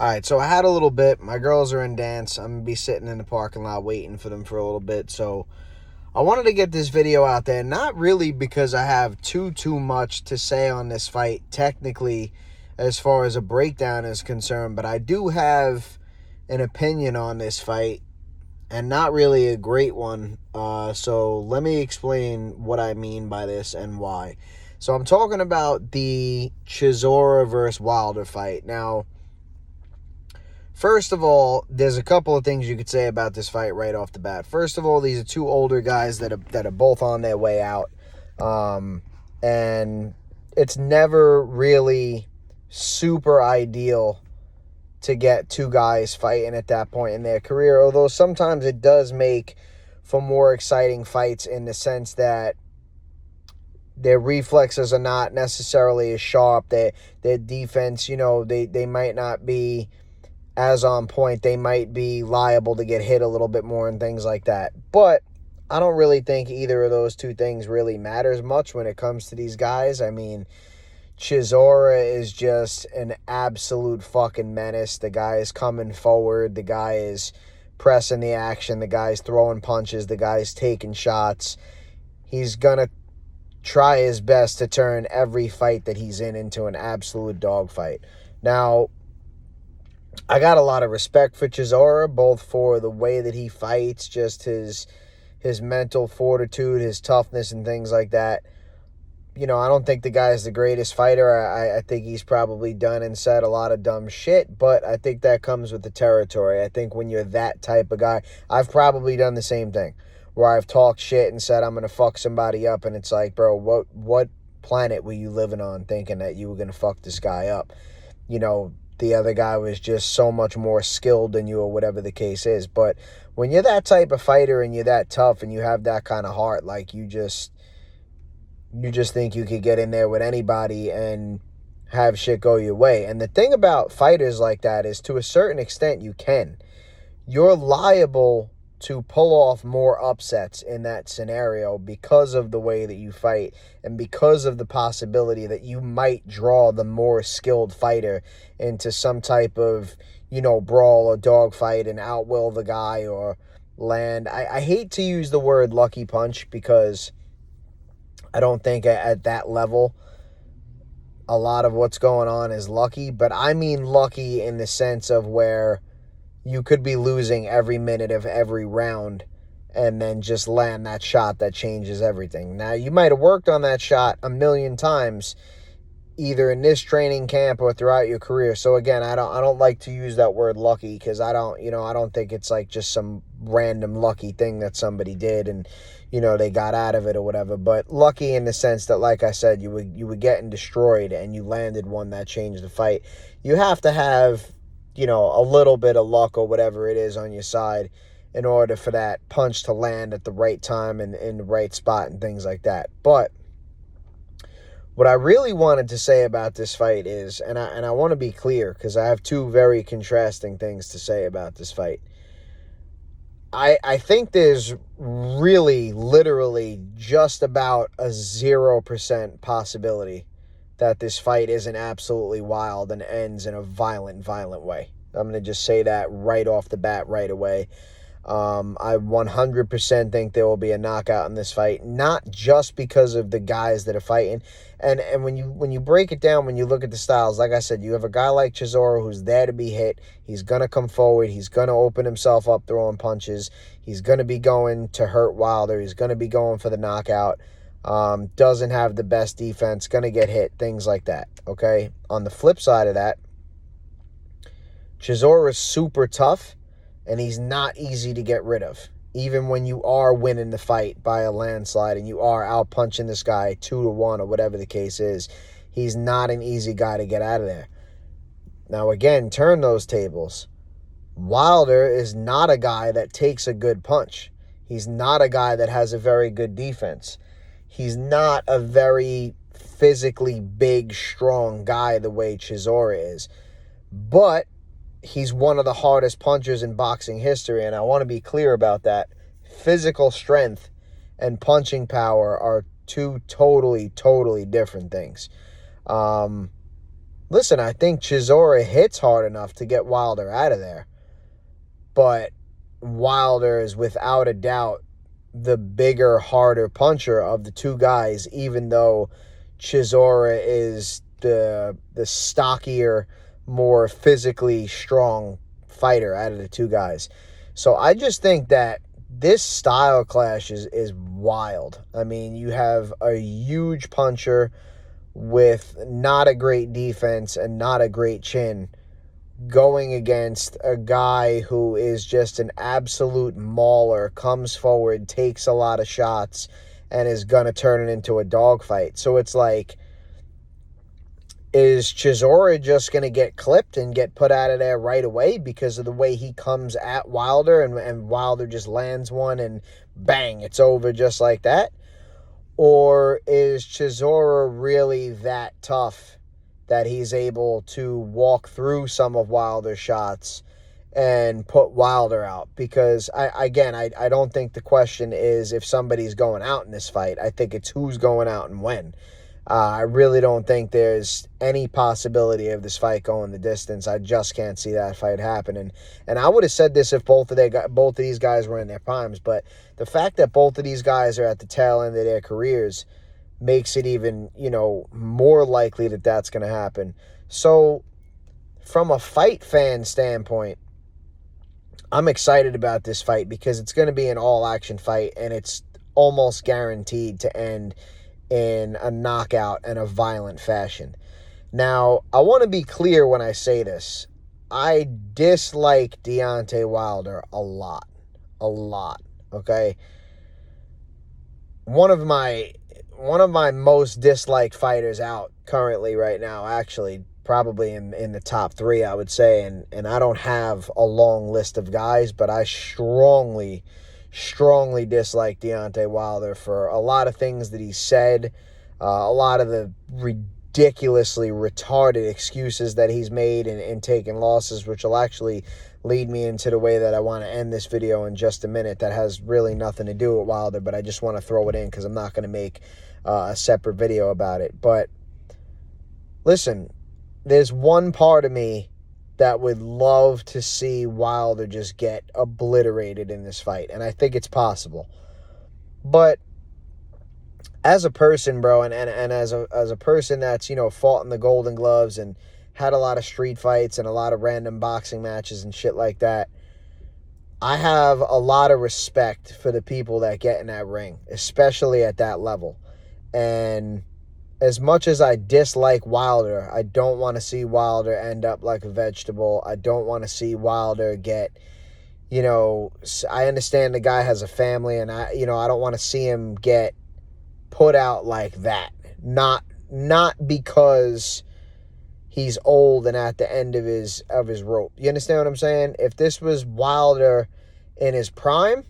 All right, so I had a little bit. My girls are in dance. I'm going to be sitting in the parking lot waiting for them for a little bit. So I wanted to get this video out there, not really because I have too much to say on this fight, technically, as far as a breakdown is concerned, but I do have an opinion on this fight, and not really a great one. So let me explain what I mean by this and why. So I'm talking about the Chisora versus Wilder fight. Now, first of all, there's a couple of things you could say about this fight right off the bat. First of all, these are two older guys that are both on their way out. And it's never really super ideal to get two guys fighting at that point in their career, although sometimes it does make for more exciting fights in the sense that their reflexes are not necessarily as sharp. Their defense, they might not be as on point. They might be liable to get hit a little bit more and things like that. But I don't really think either of those two things really matters much when it comes to these guys. I mean, Chisora is just an absolute fucking menace. The guy is coming forward. The guy is pressing the action. The guy's throwing punches. The guy's taking shots. He's going to try his best to turn every fight that he's in into an absolute dogfight. Now, I got a lot of respect for Chisora, both for the way that he fights, just his mental fortitude, his toughness, and things like that. I don't think the guy's the greatest fighter. I think he's probably done and said a lot of dumb shit, but I think that comes with the territory. I think when you're that type of guy, I've probably done the same thing, where I've talked shit and said I'm going to fuck somebody up, and it's like, bro, what planet were you living on thinking that you were going to fuck this guy up? The other guy was just so much more skilled than you, or whatever the case is. But when you're that type of fighter and you're that tough and you have that kind of heart, like you just think you could get in there with anybody and have shit go your way. And the thing about fighters like that is, to a certain extent, you can. You're liable to pull off more upsets in that scenario because of the way that you fight and because of the possibility that you might draw the more skilled fighter into some type of, brawl or dogfight and outwill the guy or land. I hate to use the word lucky punch because I don't think at that level a lot of what's going on is lucky, but I mean lucky in the sense of where you could be losing every minute of every round and then just land that shot that changes everything. Now, you might have worked on that shot a million times, either in this training camp or throughout your career. So again, I don't like to use that word lucky because I don't think it's like just some random lucky thing that somebody did and they got out of it or whatever. But lucky in the sense that, like I said, you were getting destroyed and you landed one that changed the fight. You have to have a little bit of luck or whatever it is on your side in order for that punch to land at the right time and in the right spot and things like that. But what I really wanted to say about this fight is, and I want to be clear because I have two very contrasting things to say about this fight. I think there's really, literally just about a 0% possibility that this fight isn't absolutely wild and ends in a violent way. I'm going to just say that right off the bat right away. I 100% think there will be a knockout in this fight, not just because of the guys that are fighting. And when you break it down, when you look at the styles, like I said, you have a guy like Chisora who's there to be hit. He's going to come forward. He's going to open himself up throwing punches. He's going to be going to hurt Wilder. He's going to be going for the knockout. Doesn't have the best defense, going to get hit, things like that, okay? On the flip side of that, Chisora is super tough, and he's not easy to get rid of. Even when you are winning the fight by a landslide and you are out-punching this guy 2-1 or whatever the case is, he's not an easy guy to get out of there. Now, again, turn those tables. Wilder is not a guy that takes a good punch. He's not a guy that has a very good defense. He's not a very physically big, strong guy the way Chisora is. But he's one of the hardest punchers in boxing history, and I want to be clear about that. Physical strength and punching power are two totally different things. listen, I think Chisora hits hard enough to get Wilder out of there. But Wilder is without a doubt the bigger, harder puncher of the two guys, even though Chisora is the stockier, more physically strong fighter out of the two guys. So I just think that this style clash is wild. I mean, you have a huge puncher with not a great defense and not a great chin going against a guy who is just an absolute mauler, comes forward, takes a lot of shots, and is going to turn it into a dogfight. So it's like, is Chisora just going to get clipped and get put out of there right away because of the way he comes at Wilder, and Wilder just lands one and bang, it's over just like that? Or is Chisora really that tough that he's able to walk through some of Wilder's shots and put Wilder out? Because, I don't think the question is if somebody's going out in this fight. I think it's who's going out and when. I really don't think there's any possibility of this fight going the distance. I just can't see that fight happening. And I would have said this if both of these guys were in their primes, but the fact that both of these guys are at the tail end of their careers makes it even, more likely that that's going to happen. So, from a fight fan standpoint, I'm excited about this fight because it's going to be an all-action fight, and it's almost guaranteed to end in a knockout and a violent fashion. Now, I want to be clear when I say this. I dislike Deontay Wilder a lot. Okay? One of my most disliked fighters out currently right now, actually, probably in the top 3, I would say, and I don't have a long list of guys, but I strongly dislike Deontay Wilder for a lot of things that he said, a lot of the ridiculously retarded excuses that he's made in taking losses, which will actually lead me into the way that I want to end this video in just a minute. That has really nothing to do with Wilder, but I just want to throw it in because I'm not going to make a separate video about it. But listen, there's one part of me that would love to see Wilder just get obliterated in this fight, and I think it's possible. But as a person, bro, and as a person that's, fought in the Golden Gloves and had a lot of street fights and a lot of random boxing matches and shit like that, I have a lot of respect for the people that get in that ring, especially at that level. And as much as I dislike Wilder, I don't want to see Wilder end up like a vegetable. I don't want to see Wilder get, I understand the guy has a family, and I don't want to see him get put out like that. Not because he's old and at the end of his rope. You understand what I'm saying? If this was Wilder in his prime,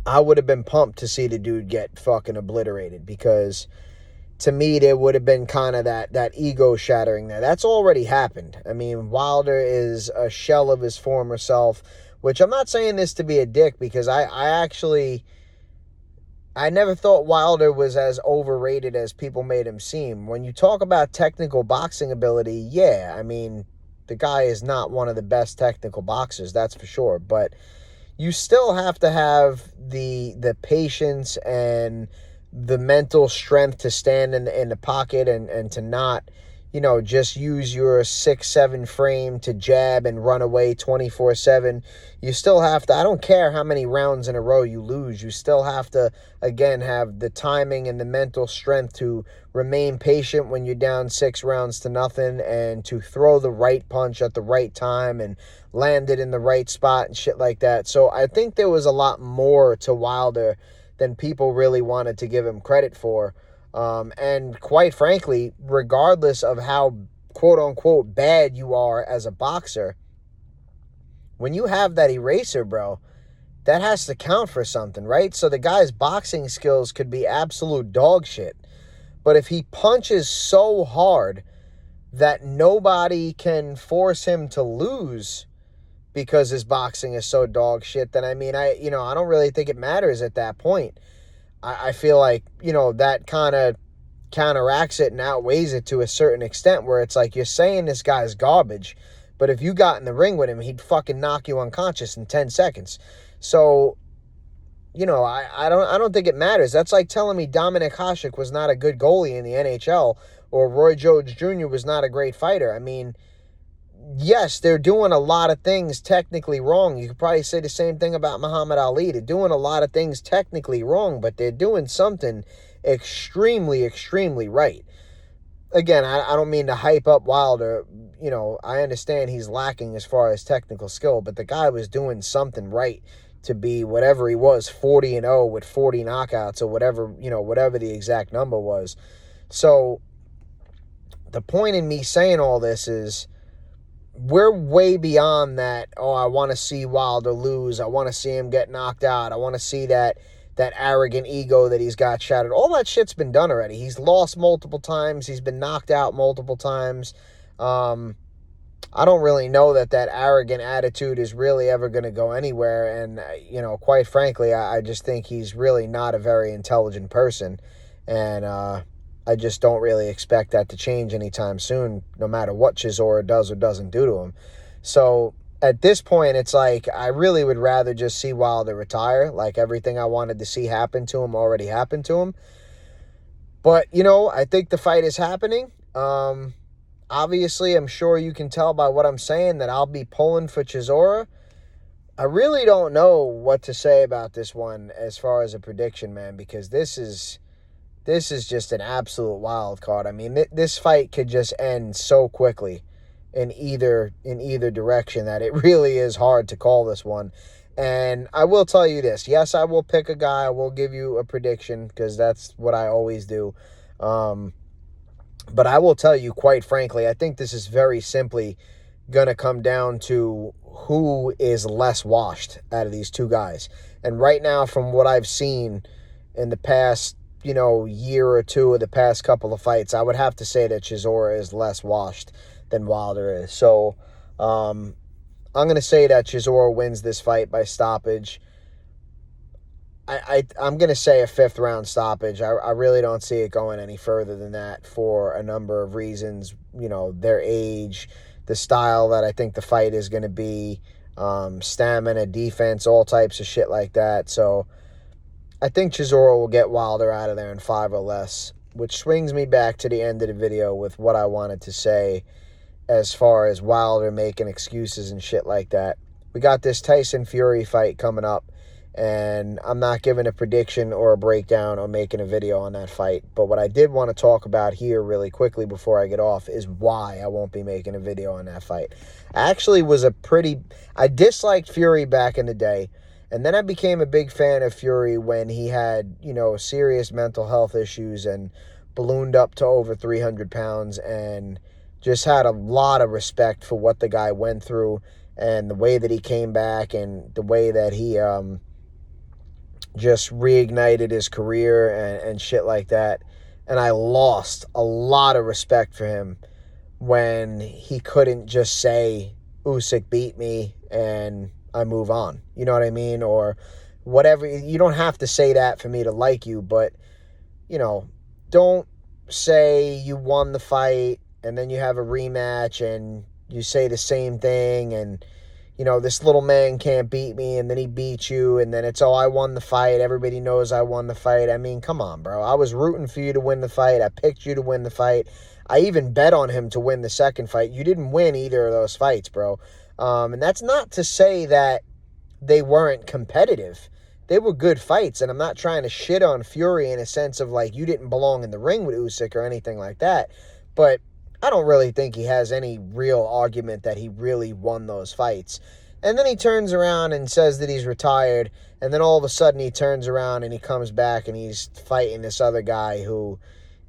I would have been pumped to see the dude get fucking obliterated, because to me, there would have been kind of that ego shattering there. That's already happened. I mean, Wilder is a shell of his former self, which I'm not saying this to be a dick, because I never thought Wilder was as overrated as people made him seem. When you talk about technical boxing ability, yeah, I mean, the guy is not one of the best technical boxers, that's for sure. But you still have to have the patience and the mental strength to stand in the pocket and to not, just use your 6'7" frame to jab and run away 24/7. You still have to, I don't care how many rounds in a row you lose, you still have to, again, have the timing and the mental strength to remain patient when you're down 6 rounds to nothing, and to throw the right punch at the right time and land it in the right spot and shit like that. So I think there was a lot more to Wilder than people really wanted to give him credit for. And quite frankly, regardless of how quote-unquote bad you are as a boxer, when you have that eraser, bro, that has to count for something, right? So the guy's boxing skills could be absolute dog shit, but if he punches so hard that nobody can force him to lose because his boxing is so dog shit, then I don't really think it matters at that point. I feel like, that kind of counteracts it and outweighs it to a certain extent where it's like, you're saying this guy's garbage, but if you got in the ring with him, he'd fucking knock you unconscious in 10 seconds. So, I don't think it matters. That's like telling me Dominik Hasek was not a good goalie in the NHL or Roy Jones Jr. was not a great fighter. I mean, yes, they're doing a lot of things technically wrong. You could probably say the same thing about Muhammad Ali. They're doing a lot of things technically wrong, but they're doing something extremely, extremely right. Again, I don't mean to hype up Wilder. I understand he's lacking as far as technical skill, but the guy was doing something right to be whatever he was, 40-0 with 40 knockouts or whatever the exact number was. So the point in me saying all this is we're way beyond that, I want to see Wilder lose. I want to see him get knocked out. I want to see that arrogant ego that he's got shattered. All that shit's been done already. He's lost multiple times. He's been knocked out multiple times. I don't really know that arrogant attitude is really ever going to go anywhere. And, quite frankly, I just think he's really not a very intelligent person. And I just don't really expect that to change anytime soon, no matter what Chisora does or doesn't do to him. So at this point, it's like I really would rather just see Wilder retire. Like everything I wanted to see happen to him already happened to him. But, I think the fight is happening. Obviously, I'm sure you can tell by what I'm saying that I'll be pulling for Chisora. I really don't know what to say about this one as far as a prediction, man, because this is just an absolute wild card. I mean, this fight could just end so quickly in either direction that it really is hard to call this one. And I will tell you this. Yes, I will pick a guy. I will give you a prediction because that's what I always do. But I will tell you, quite frankly, I think this is very simply going to come down to who is less washed out of these two guys. And right now, from what I've seen in the past, year or two of the past couple of fights, I would have to say that Chisora is less washed than Wilder is. So I'm going to say that Chisora wins this fight by stoppage. I'm going to say a 5th round stoppage. I really don't see it going any further than that for a number of reasons. Their age, the style that I think the fight is going to be, stamina, defense, all types of shit like that. So I think Chisora will get Wilder out of there in 5 or less, which swings me back to the end of the video with what I wanted to say as far as Wilder making excuses and shit like that. We got this Tyson Fury fight coming up, and I'm not giving a prediction or a breakdown or making a video on that fight. But what I did want to talk about here really quickly before I get off is why I won't be making a video on that fight. I actually I disliked Fury back in the day. And then I became a big fan of Fury when he had, serious mental health issues and ballooned up to over 300 pounds and just had a lot of respect for what the guy went through and the way that he came back and the way that he just reignited his career and shit like that. And I lost a lot of respect for him when he couldn't just say, Usyk beat me and I move on. You know what I mean? Or whatever. You don't have to say that for me to like you, but, don't say you won the fight and then you have a rematch and you say the same thing and, this little man can't beat me and then he beats you and then it's, I won the fight. Everybody knows I won the fight. I mean, come on, bro. I was rooting for you to win the fight. I picked you to win the fight. I even bet on him to win the second fight. You didn't win either of those fights, bro. And that's not to say that they weren't competitive. They were good fights, and I'm not trying to shit on Fury in a sense of like you didn't belong in the ring with Usyk or anything like that, but I don't really think he has any real argument that he really won those fights. And then he turns around and says that he's retired, and then all of a sudden he turns around and he comes back and he's fighting this other guy who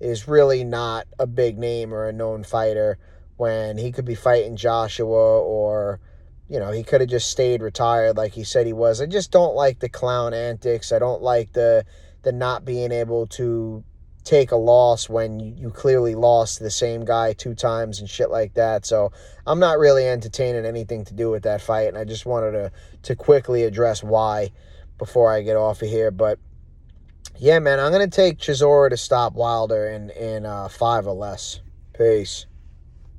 is really not a big name or a known fighter when he could be fighting Joshua or, he could have just stayed retired like he said he was. I just don't like the clown antics. I don't like the not being able to take a loss when you clearly lost to the same guy 2 times and shit like that. So I'm not really entertaining anything to do with that fight, and I just wanted to quickly address why before I get off of here. But Yeah, man, I'm going to take Chisora to stop Wilder in 5 or less. Peace.